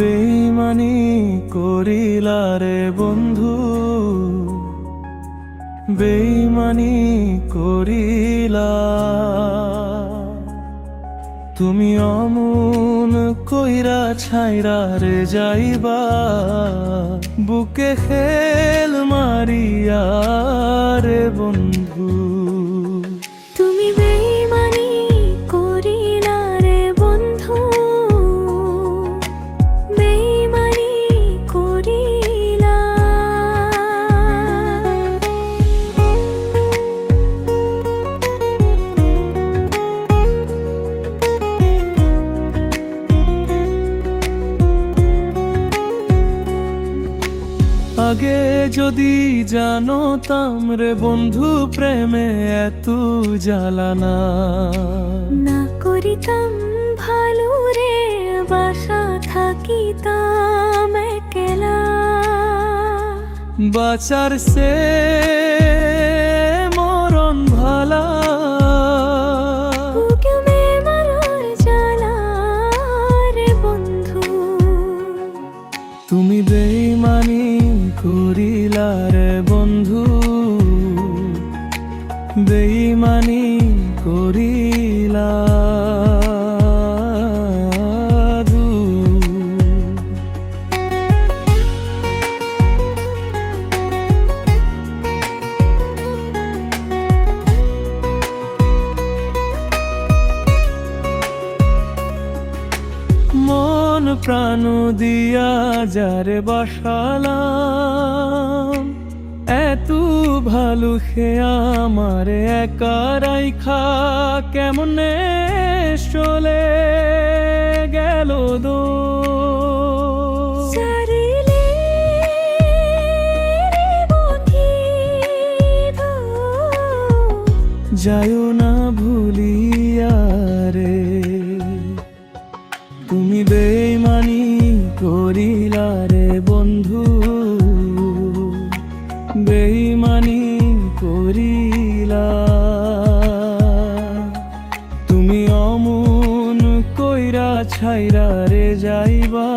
বেইমানি করিলা রে বন্ধু, বেইমানি করিলা। তুমি অমন কইরা ছাইরা রে যাইবা, বুকে খেল মারিয়া রে বন্ধু। তুমি বেইমানি করিলা রে বন্ধু, বেইমানি করিলা। আগে যদি জানতাম রে বন্ধু প্রেমে এত জ্বালানা, না করিতাম ভালো রে বাসা থাকিতাম একলা। বাঁচার সে মরণ ভালা, বুকে মেমারর জ্বালা রে বন্ধু। তুমি বেইমানি করিলা রে বন্ধু, বেইমানি করিলা। মন প্রাণ দিয়া যারে বাসালাম, এত ভালো খেয়া আমারে একা রাইখা কেমনে চলে গেল দো। সারিলে রে বন্ধু, যায়ও না ভুলিয়া রে। তুমি বেইমানি করিলা রে বন্ধু, বেইমানি করিলা। তুমি অমন কইরা ছাইরা রে যাইবা,